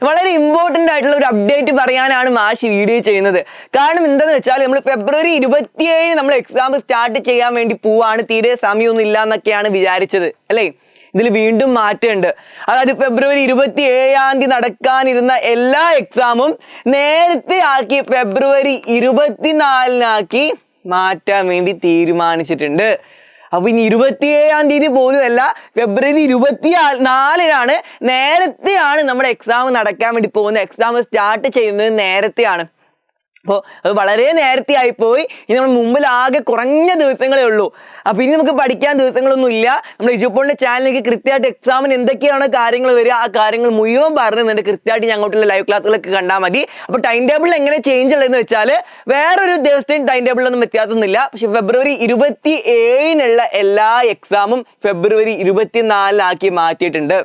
വളരെ ഇമ്പോർട്ടൻ്റ് ആയിട്ടുള്ള ഒരു അപ്ഡേറ്റ് പറയാനാണ് മാഷ് വീഡിയോ ചെയ്യുന്നത്. കാരണം എന്താണെന്ന് വെച്ചാൽ നമ്മൾ ഫെബ്രുവരി 27 നമ്മൾ എക്സാം സ്റ്റാർട്ട് ചെയ്യാൻ വേണ്ടി പോവാണ്. തീരെ സമയമൊന്നും ഇല്ല എന്നൊക്കെയാണ് വിചാരിച്ചത് അല്ലേ? ഇതിൽ വീണ്ടും മാറ്റമുണ്ട്. അതായത് ഫെബ്രുവരി 27 നടക്കാനിരുന്ന എല്ലാ എക്സാമും നേരത്തെ ആക്കി ഫെബ്രുവരി 24 മാറ്റാൻ വേണ്ടി തീരുമാനിച്ചിട്ടുണ്ട്. അപ്പൊ ഇനി 27 പോലും അല്ല, ഫെബ്രുവരി 24 നേരത്തെയാണ് നമ്മുടെ എക്സാം നടക്കാൻ വേണ്ടി പോകുന്നത്. എക്സാം സ്റ്റാർട്ട് ചെയ്യുന്നത് നേരത്തെയാണ്. അപ്പോൾ അത് വളരെ നേരത്തെ ആയിപ്പോയി. ഇനി നമ്മൾ മുമ്പിൽ ആകെ കുറഞ്ഞ ദിവസങ്ങളേ ഉള്ളൂ. അപ്പൊ ഇനി നമുക്ക് പഠിക്കാൻ ദിവസങ്ങളൊന്നും ഇല്ല. നമ്മൾ എജുപോളിന്റെ ചാനലിലേക്ക് കൃത്യമായിട്ട് എക്സാമിന് എന്തൊക്കെയാണ് കാര്യങ്ങൾ വരിക, ആ കാര്യങ്ങൾ മുഴുവൻ പറയുന്നുണ്ട്. കൃത്യമായിട്ട് ഞങ്ങോട്ടുള്ള ലൈവ് ക്ലാസ്സുകളൊക്കെ കണ്ടാൽ മതി. അപ്പൊ ടൈം ടേബിളിൽ എങ്ങനെ ചേഞ്ച് ഉള്ളതെന്ന് വെച്ചാൽ വേറൊരു ദിവസത്തെയും ടൈം ടേബിളിലൊന്നും വ്യത്യാസമൊന്നുമില്ല. പക്ഷെ ഫെബ്രുവരി 27 എല്ലാ എക്സാമും ഫെബ്രുവരി 24 മാറ്റിയിട്ടുണ്ട്.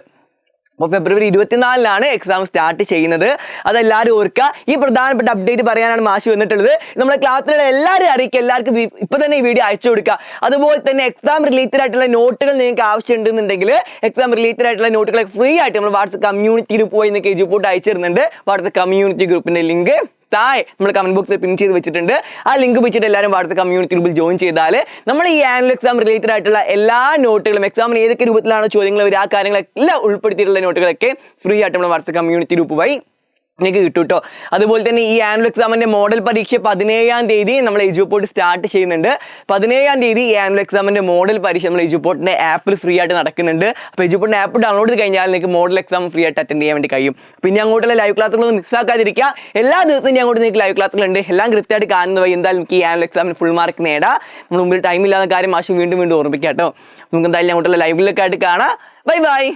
അപ്പോൾ ഫെബ്രുവരി 24 എക്സാം സ്റ്റാർട്ട് ചെയ്യുന്നത്. അതെല്ലാവരും ഓർക്കുക. ഈ പ്രധാനപ്പെട്ട അപ്ഡേറ്റ് പറയാനാണ് മാഷ് വന്നിട്ടുള്ളത്. നമ്മുടെ ക്ലാസ്സിലുള്ള എല്ലാവരും അറിയിക്കുക, എല്ലാവർക്കും ഇപ്പോൾ തന്നെ ഈ വീഡിയോ അയച്ചു കൊടുക്കുക. അതുപോലെ തന്നെ എക്സാം റിലേറ്റഡ് ആയിട്ടുള്ള നോട്ടുകൾ നിങ്ങൾക്ക് ആവശ്യമുണ്ടെന്നുണ്ടെങ്കിൽ എക്സാം റിലേറ്റഡ് ആയിട്ടുള്ള നോട്ടുകൾ ഫ്രീ ആയിട്ട് നമ്മൾ വാട്സ്ആപ്പ് കമ്മ്യൂണിറ്റി ഗ്രൂപ്പ് പോയി നിങ്ങൾക്ക് എജുപോർട്ട് അയച്ചു തരുന്നുണ്ട്. വാട്സ്ആപ്പ് കമ്മ്യൂണിറ്റി ഗ്രൂപ്പിൻ്റെ ലിങ്ക് താഴെ നമ്മൾ കമന്റ് ബോക്സിൽ പിൻ ചെയ്ത് വെച്ചിട്ടുണ്ട്. ആ ലിങ്ക് വെച്ചിട്ട് എല്ലാവരും വാട്സ്ആപ്പ് കമ്മ്യൂണിറ്റി ഗ്രൂപ്പിൽ ജോയിൻ ചെയ്താൽ നമ്മൾ ഈ ആനുവൽ എക്സാം റിലേറ്റഡ് ആയിട്ടുള്ള എല്ലാ നോട്ടുകളും, എക്സാമിന് ഏതൊക്കെ രൂപത്തിലാണോ ചോദ്യങ്ങൾ വരിക, ആ കാര്യങ്ങളെല്ലാം ഉൾപ്പെടുത്തിയിട്ടുള്ള നോട്ടുകളൊക്കെ ഫ്രീ ആയിട്ട് നമ്മൾ വാട്സ്ആപ്പ് കമ്മ്യൂണിറ്റി ഗ്രൂപ്പ് വഴി നിങ്ങൾക്ക് കിട്ടും കേട്ടോ. അതുപോലെ തന്നെ ഈ ആനുവൽ എക്സാമിന്റെ മോഡൽ പരീക്ഷ 17 നമ്മൾ എജുപോർട്ട് സ്റ്റാർട്ട് ചെയ്യുന്നുണ്ട്. 17 ഈ ആനുവൽ എക്സാമിന്റെ മോഡൽ പരീക്ഷ നമ്മൾ എജുപോർട്ടിന്റെ ആപ്പിൽ ഫ്രീ ആയിട്ട് നടക്കുന്നുണ്ട്. അപ്പോൾ എജുപോർട്ടിന്റെ ആപ്പ് ഡൗൺലോഡ് ചെയ്ത് കഴിഞ്ഞാൽ നിങ്ങൾക്ക് മോഡൽ എക്സാം ഫ്രീ ആയിട്ട് അറ്റൻഡ് ചെയ്യാൻ വേണ്ടി കഴിയും. പിന്നെ അങ്ങോട്ടുള്ള ലൈവ് ക്ലാസ്സുകളൊന്നും മിസ് ആക്കാതിരിക്കുക. എല്ലാ ദിവസവും ഞാൻ അങ്ങോട്ട് നിങ്ങൾക്ക് ലൈവ് ക്ലാസ്സുകളുണ്ട്. എല്ലാം കൃത്യമായിട്ട് കാണുന്ന വഴി എന്തായാലും നമുക്ക് ഈ ആനുവൽ എക്സാമിന് ഫുൾ മാർക്ക് നേടാം. നമ്മൾ മുമ്പിൽ ടൈം ഇല്ലാത്ത കാര്യം മാഷ് വീണ്ടും ഓർമ്മിക്കാം കേട്ടോ. നമുക്ക് എന്തായാലും അങ്ങോട്ടുള്ള ലൈവിലൊക്കെ ആയിട്ട് കാണാം. Bye bye.